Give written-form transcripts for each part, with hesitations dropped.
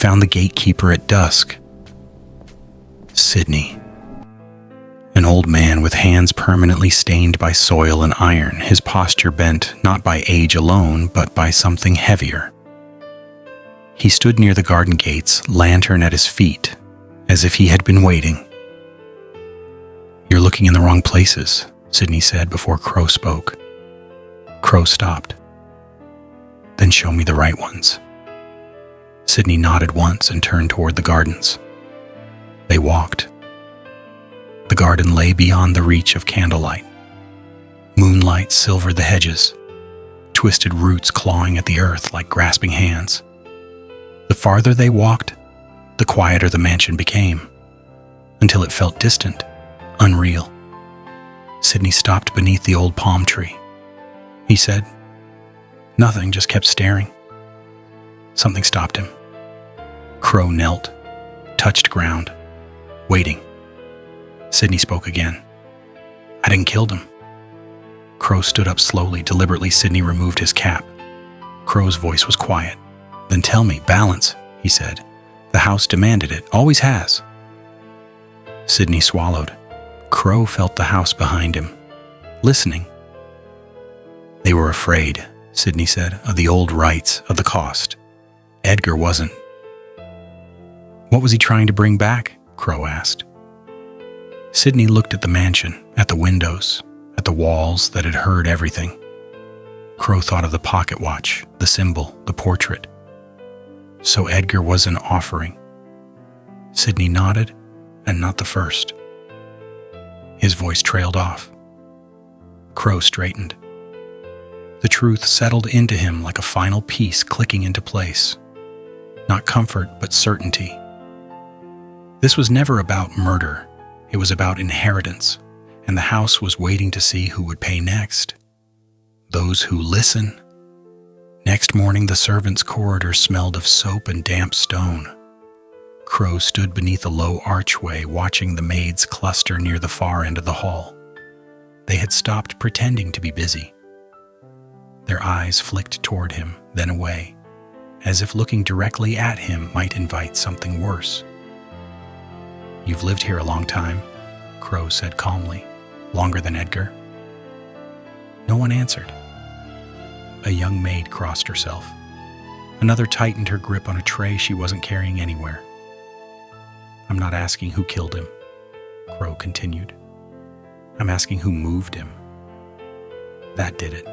found the gatekeeper at dusk. Sidney. An old man with hands permanently stained by soil and iron, his posture bent not by age alone, but by something heavier. He stood near the garden gates, lantern at his feet, as if he had been waiting. "You're looking in the wrong places," Sidney said before Crow spoke. Crow stopped. "Then show me the right ones." Sidney nodded once and turned toward the gardens. They walked. The garden lay beyond the reach of candlelight. Moonlight silvered the hedges, twisted roots clawing at the earth like grasping hands. The farther they walked, the quieter the mansion became, until it felt distant, unreal. Sidney stopped beneath the old palm tree. He said, "Nothing, just kept staring." Something stopped him. Crow knelt, touched ground, waiting. Sidney spoke again. "I didn't kill him." Crow stood up slowly, deliberately. Sidney removed his cap. Crow's voice was quiet. "Then tell me, balance," he said. "The house demanded it, always has." Sidney swallowed. Crow felt the house behind him, listening. "They were afraid," Sidney said, "of the old rights, of the cost. Edgar wasn't." "What was he trying to bring back?" Crow asked. Sidney looked at the mansion, at the windows, at the walls that had heard everything. Crow thought of the pocket watch, the symbol, the portrait. So Edgar was an offering. Sidney nodded, and not the first. His voice trailed off. Crow straightened. The truth settled into him like a final piece clicking into place. Not comfort, but certainty. This was never about murder. It was about inheritance, and the house was waiting to see who would pay next. Those who listen. Next morning, the servants' corridor smelled of soap and damp stone. Crow stood beneath a low archway, watching the maids cluster near the far end of the hall. They had stopped pretending to be busy. Their eyes flicked toward him, then away, as if looking directly at him might invite something worse. "You've lived here a long time," Crow said calmly. "Longer than Edgar?" No one answered. A young maid crossed herself. Another tightened her grip on a tray she wasn't carrying anywhere. "I'm not asking who killed him," Crow continued. "I'm asking who moved him. That did it."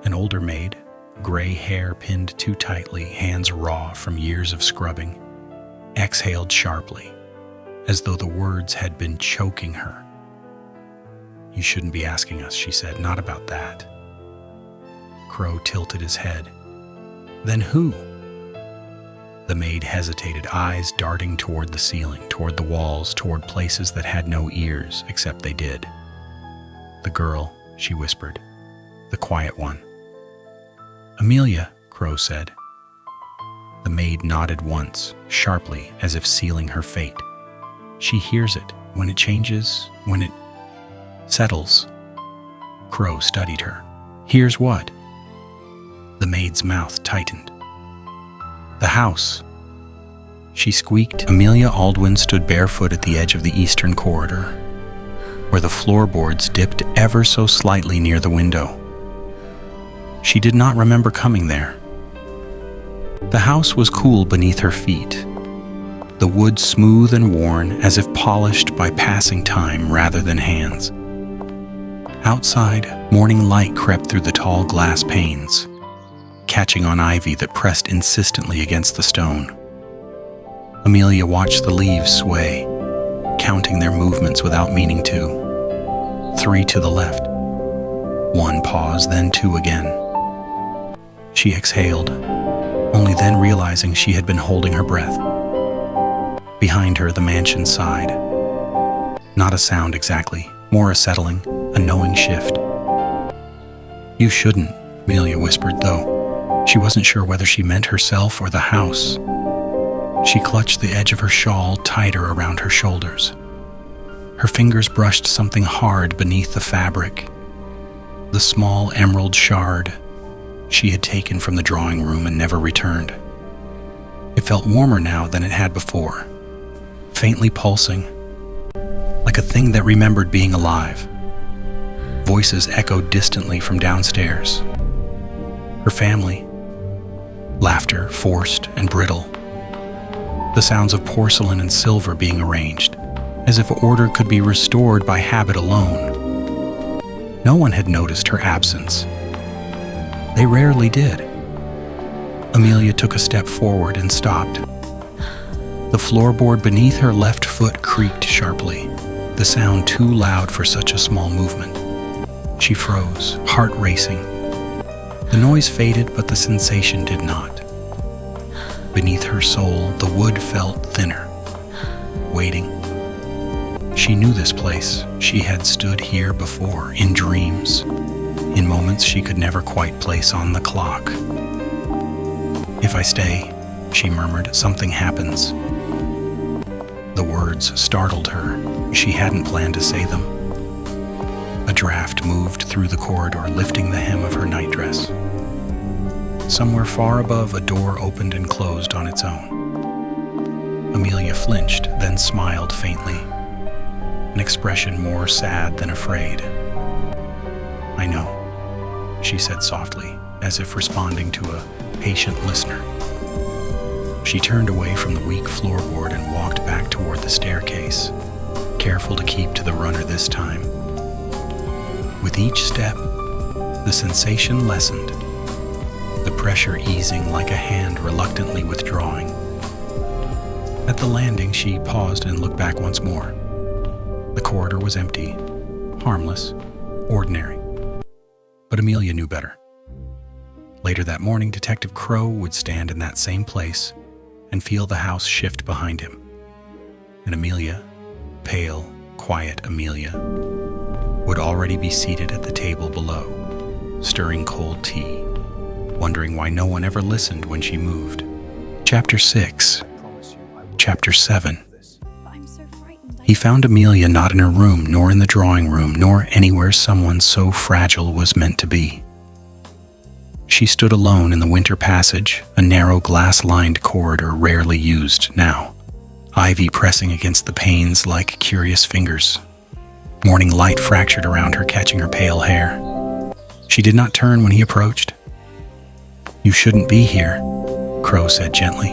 An older maid, gray hair pinned too tightly, hands raw from years of scrubbing, exhaled sharply, as though the words had been choking her. "You shouldn't be asking us," she said. "Not about that." Crow tilted his head. "Then who?" The maid hesitated, eyes darting toward the ceiling, toward the walls, toward places that had no ears, except they did. "The girl," she whispered. "The quiet one." "Amelia," Crow said. The maid nodded once, sharply, as if sealing her fate. "She hears it, when it changes, when it settles." Crow studied her. "Hears what?" The maid's mouth tightened. "The house." She squeaked. Amelia Aldwyn stood barefoot at the edge of the eastern corridor, where the floorboards dipped ever so slightly near the window. She did not remember coming there. The house was cool beneath her feet, the wood smooth and worn as if polished by passing time rather than hands. Outside, morning light crept through the tall glass panes, catching on ivy that pressed insistently against the stone. Amelia watched the leaves sway, counting their movements without meaning to. 3 to the left. 1 pause, then 2 again. She exhaled, only then realizing she had been holding her breath. Behind her, the mansion sighed. Not a sound exactly, more a settling, a knowing shift. "You shouldn't," Amelia whispered, though she wasn't sure whether she meant herself or the house. She clutched the edge of her shawl tighter around her shoulders. Her fingers brushed something hard beneath the fabric, the small emerald shard she had taken from the drawing room and never returned. It felt warmer now than it had before, faintly pulsing, like a thing that remembered being alive. Voices echoed distantly from downstairs. Her family. Laughter, forced and brittle. The sounds of porcelain and silver being arranged, as if order could be restored by habit alone. No one had noticed her absence. They rarely did. Amelia took a step forward and stopped. The floorboard beneath her left foot creaked sharply, the sound too loud for such a small movement. She froze, heart racing. The noise faded, but the sensation did not. Beneath her soul, the wood felt thinner, waiting. She knew this place. She had stood here before, in dreams, in moments she could never quite place on the clock. "If I stay," she murmured, "something happens." The words startled her. She hadn't planned to say them. A draft moved through the corridor, lifting the hem of her nightdress. Somewhere far above, a door opened and closed on its own. Amelia flinched, then smiled faintly, an expression more sad than afraid. "I know," she said softly, as if responding to a patient listener. She turned away from the weak floorboard and walked back toward the staircase, careful to keep to the runner this time. With each step, the sensation lessened, the pressure easing like a hand reluctantly withdrawing. At the landing, she paused and looked back once more. The corridor was empty, harmless, ordinary. But Amelia knew better. Later that morning, Detective Crow would stand in that same place and feel the house shift behind him. And Amelia, pale, quiet Amelia, would already be seated at the table below, stirring cold tea, wondering why no one ever listened when she moved. Chapter 6. Chapter 7. He found Amelia not in her room, nor in the drawing room, nor anywhere someone so fragile was meant to be. She stood alone in the winter passage, a narrow glass-lined corridor rarely used now, ivy pressing against the panes like curious fingers. Morning light fractured around her, catching her pale hair. She did not turn when he approached. "You shouldn't be here," Crow said gently.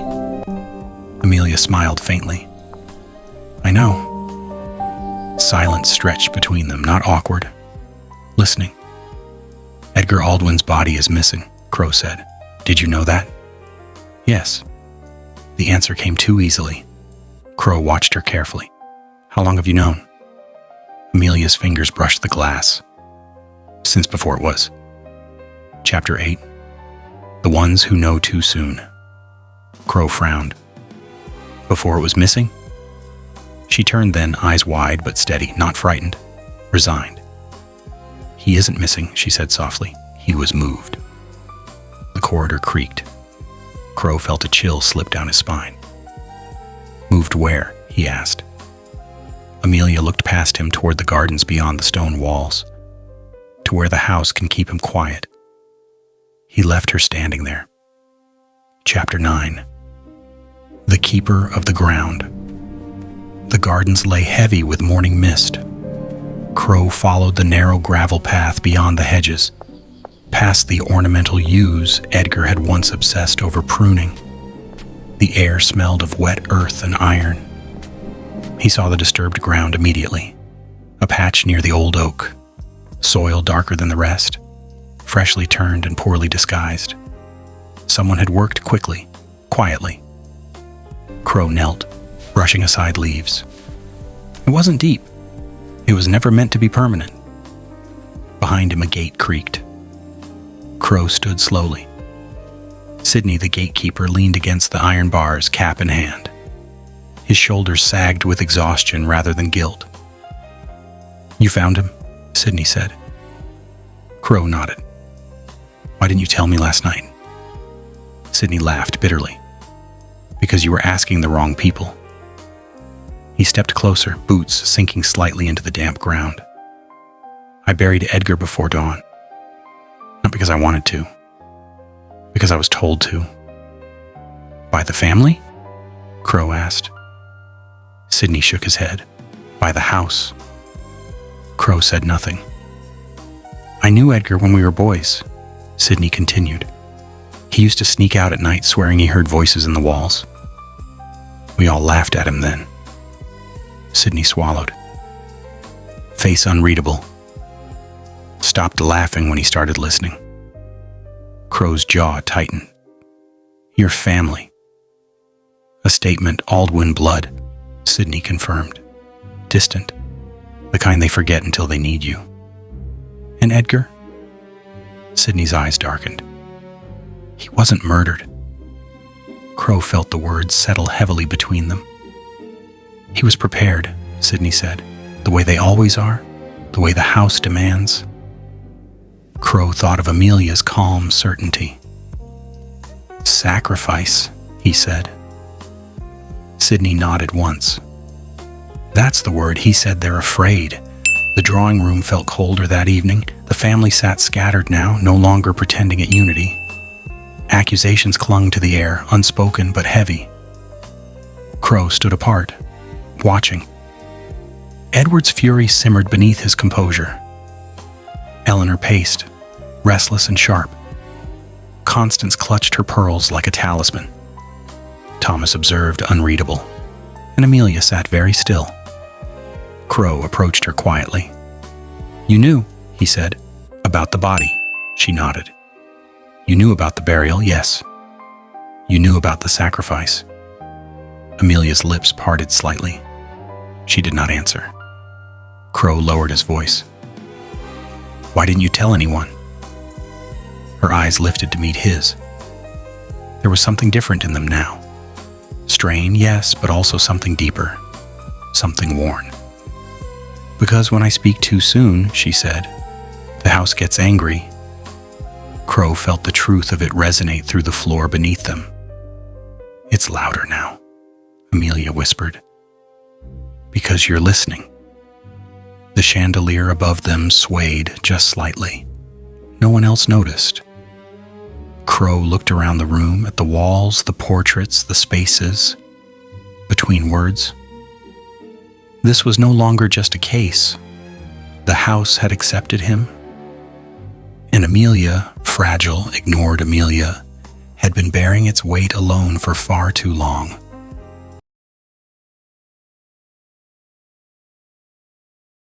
Amelia smiled faintly. "I know." Silence stretched between them, not awkward, listening. "Edgar Aldwyn's body is missing," Crow said. "Did you know that?" "Yes." The answer came too easily. Crow watched her carefully. "How long have you known?" Amelia's fingers brushed the glass. "Since before it was." Chapter 8. The Ones Who Know Too Soon. Crow frowned. "Before it was missing?" She turned then, eyes wide but steady, not frightened, resigned. "He isn't missing," she said softly. "He was moved." The corridor creaked. Crow felt a chill slip down his spine. "Moved where?" he asked. Amelia looked past him toward the gardens beyond the stone walls, to where the house can keep him quiet. He left her standing there. Chapter 9. The Keeper of the Ground. The gardens lay heavy with morning mist. Crow followed the narrow gravel path beyond the hedges, past the ornamental yews Edgar had once obsessed over pruning. The air smelled of wet earth and iron. He saw the disturbed ground immediately, a patch near the old oak, soil darker than the rest, freshly turned and poorly disguised. Someone had worked quickly, quietly. Crow knelt, brushing aside leaves. It wasn't deep. It was never meant to be permanent. Behind him, a gate creaked. Crow stood slowly. Sidney, the gatekeeper, leaned against the iron bars, cap in hand. His shoulders sagged with exhaustion rather than guilt. "You found him?" Sidney said. Crow nodded. "Why didn't you tell me last night?" Sidney laughed bitterly. "Because you were asking the wrong people." He stepped closer, boots sinking slightly into the damp ground. "I buried Edgar before dawn. Not because I wanted to. Because I was told to." "By the family?" Crow asked. Sidney shook his head. By the house. Crow said nothing. I knew Edgar when we were boys, Sidney continued. He used to sneak out at night swearing he heard voices in the walls. We all laughed at him then. Sidney swallowed. Face unreadable. Stopped laughing when he started listening. Crow's jaw tightened. Your family. A statement Aldwyn blood, Sidney confirmed. Distant. The kind they forget until they need you. And Edgar? Sidney's eyes darkened. He wasn't murdered. Crow felt the words settle heavily between them. He was prepared, Sidney said, the way they always are, the way the house demands. Crow thought of Amelia's calm certainty. Sacrifice, he said. Sidney nodded once. That's the word. He said they're afraid. The drawing room felt colder that evening. The family sat scattered now, no longer pretending at unity. Accusations clung to the air, unspoken but heavy. Crow stood apart, watching. Edward's fury simmered beneath his composure. Eleanor paced, restless and sharp. Constance clutched her pearls like a talisman. Thomas observed, unreadable, and Amelia sat very still. Crow approached her quietly. You knew, he said, about the body. She nodded. You knew about the burial, yes. You knew about the sacrifice. Amelia's lips parted slightly. She did not answer. Crow lowered his voice. Why didn't you tell anyone? Her eyes lifted to meet his. There was something different in them now. Strain, yes, but also something deeper. Something worn. Because when I speak too soon, she said, the house gets angry. Crow felt the truth of it resonate through the floor beneath them. It's louder now, Amelia whispered. Because you're listening. The chandelier above them swayed just slightly. No one else noticed. Crow looked around the room at the walls, the portraits, the spaces between words. This was no longer just a case. The house had accepted him. And Amelia, fragile, ignored Amelia, had been bearing its weight alone for far too long.